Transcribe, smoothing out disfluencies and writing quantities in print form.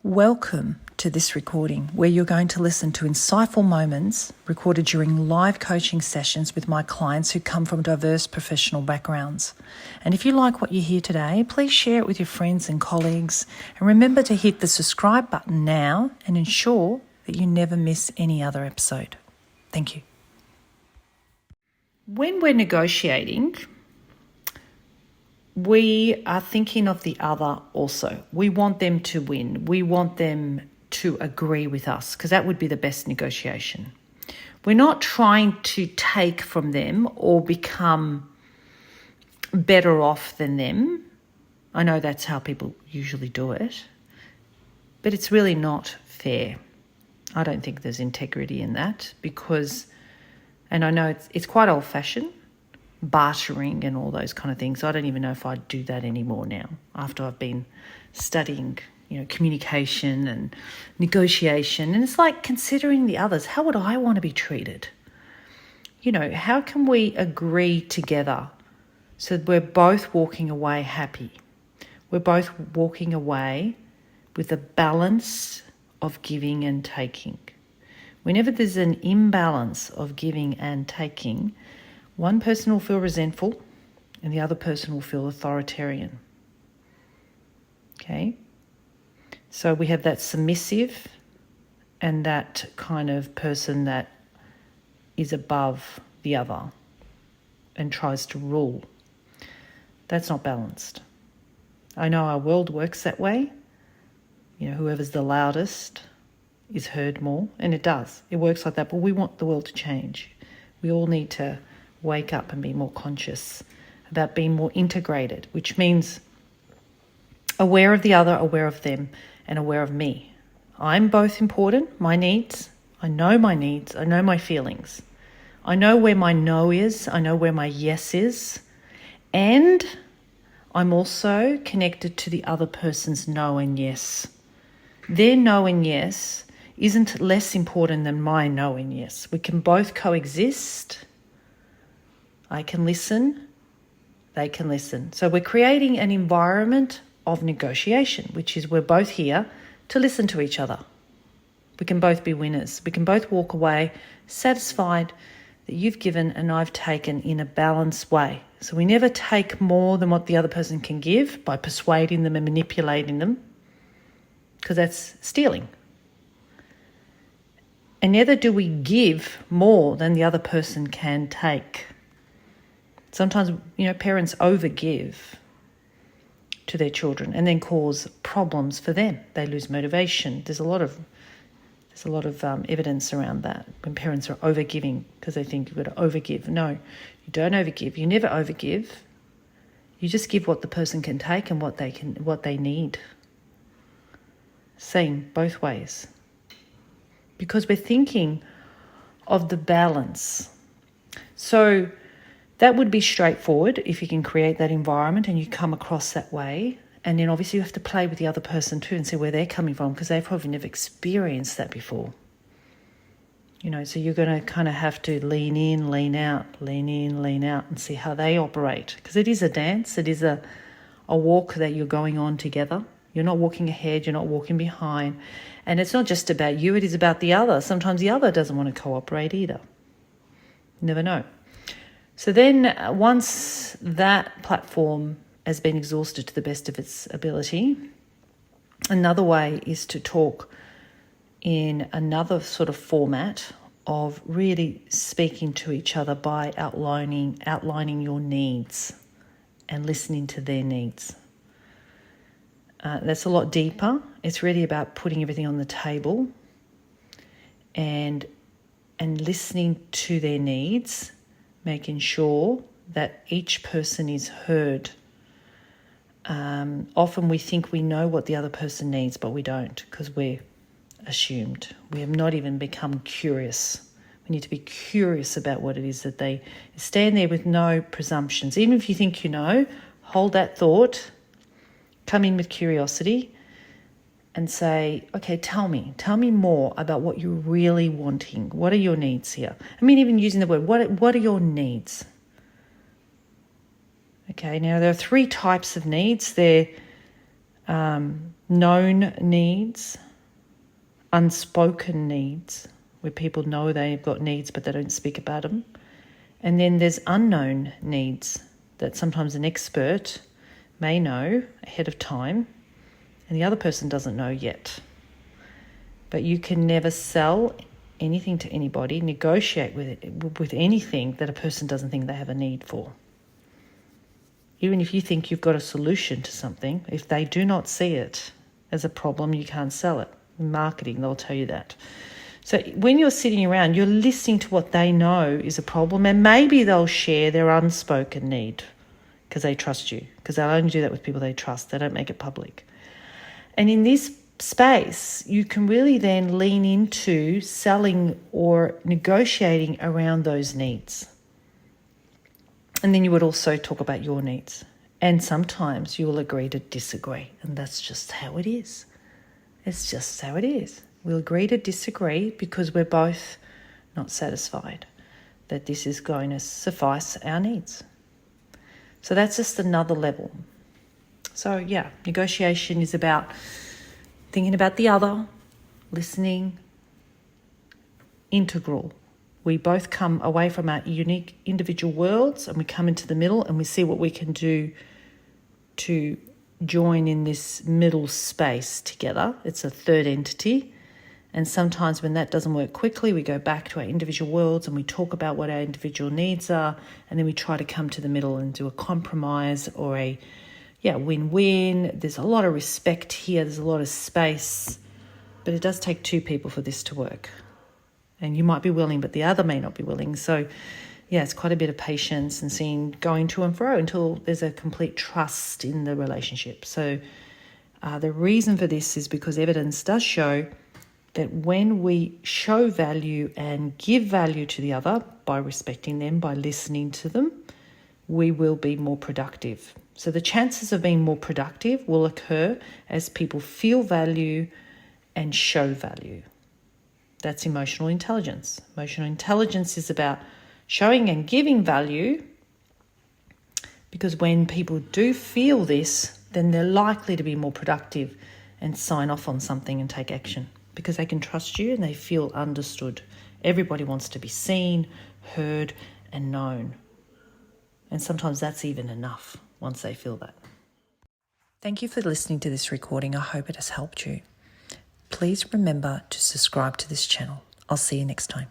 Welcome to this recording where you're going to listen to insightful moments recorded during live coaching sessions with my clients who come from diverse professional backgrounds. And if you like what you hear today, please share it with your friends and colleagues. And remember to hit the subscribe button now and ensure that you never miss any other episode. Thank you. When we're negotiating, we are thinking of the other also. We want them to win. We want them to agree with us because that would be the best negotiation. We're not trying to take from them or become better off than them. I know that's how people usually do it, but it's really not fair. I don't think there's integrity in that because, and I know it's quite old-fashioned, bartering and all those kind of things. I don't even know if I'd do that anymore now after I've been studying, communication and negotiation. And it's like considering the others. How would I want to be treated? How can we agree together so that we're both walking away happy? We're both walking away with a balance of giving and taking. Whenever there's an imbalance of giving and taking, one person will feel resentful and the other person will feel authoritarian. Okay? So we have that submissive and that kind of person that is above the other and tries to rule. That's not balanced. I know our world works that way. Whoever's the loudest is heard more, and it does. It works like that, but we want the world to change. We all need to wake up and be more conscious about being more integrated, which means aware of the other, aware of them, and aware of me. I'm both important, my needs. I know my needs. I know my feelings. I know where my no is. I know where my yes is. And I'm also connected to the other person's no and yes. Their no and yes isn't less important than my no and yes. We can both coexist. I can listen, they can listen. So we're creating an environment of negotiation, which is we're both here to listen to each other. We can both be winners. We can both walk away satisfied that you've given and I've taken in a balanced way. So we never take more than what the other person can give by persuading them and manipulating them, because that's stealing. And neither do we give more than the other person can take. Sometimes, parents overgive to their children and then cause problems for them. They lose motivation. There's a lot of evidence around that when parents are overgiving because they think you've got to overgive. No, you don't overgive. You never overgive. You just give what the person can take and what they need. Same both ways. Because we're thinking of the balance. So that would be straightforward if you can create that environment and you come across that way. And then obviously you have to play with the other person too and see where they're coming from because they've probably never experienced that before. So you're going to kind of have to lean in, lean out, lean in, lean out and see how they operate. Because it is a dance. It is a walk that you're going on together. You're not walking ahead. You're not walking behind. And it's not just about you. It is about the other. Sometimes the other doesn't want to cooperate either. You never know. So then once that platform has been exhausted to the best of its ability, another way is to talk in another sort of format of really speaking to each other by outlining your needs and listening to their needs. That's a lot deeper. It's really about putting everything on the table and listening to their needs, making sure that each person is heard. Often we think we know what the other person needs, but we don't because we're assumed. We have not even become curious. We need to be curious about what it is that they stand there with no presumptions. Even if you think you know, hold that thought, come in with curiosity and say, okay, tell me more about what you're really wanting. What are your needs here? Even using the word, what are your needs? Okay, now there are three types of needs. They're known needs, unspoken needs, where people know they've got needs but they don't speak about them. And then there's unknown needs that sometimes an expert may know ahead of time and the other person doesn't know yet. But you can never sell anything to anybody, negotiate with anything that a person doesn't think they have a need for. Even if you think you've got a solution to something, if they do not see it as a problem, you can't sell it. In marketing, they'll tell you that. So when you're sitting around, you're listening to what they know is a problem, and maybe they'll share their unspoken need because they trust you, because they'll only do that with people they trust. They don't make it public. And in this space, you can really then lean into selling or negotiating around those needs. And then you would also talk about your needs. And sometimes you will agree to disagree, and that's just how it is. It's just how it is. We'll agree to disagree because we're both not satisfied that this is going to suffice our needs. So that's just another level. So yeah, negotiation is about thinking about the other, listening, integral. We both come away from our unique individual worlds and we come into the middle and we see what we can do to join in this middle space together. It's a third entity. And sometimes when that doesn't work quickly, we go back to our individual worlds and we talk about what our individual needs are, and then we try to come to the middle and do a compromise or a win-win. There's a lot of respect here. There's a lot of space, but it does take two people for this to work. And you might be willing, but the other may not be willing. So yeah, it's quite a bit of patience and going to and fro until there's a complete trust in the relationship. So the reason for this is because evidence does show that when we show value and give value to the other by respecting them, by listening to them, we will be more productive. So the chances of being more productive will occur as people feel value and show value. That's emotional intelligence. Emotional intelligence is about showing and giving value, because when people do feel this, then they're likely to be more productive and sign off on something and take action, because they can trust you and they feel understood. Everybody wants to be seen, heard, and known. And sometimes that's even enough once they feel that. Thank you for listening to this recording. I hope it has helped you. Please remember to subscribe to this channel. I'll see you next time.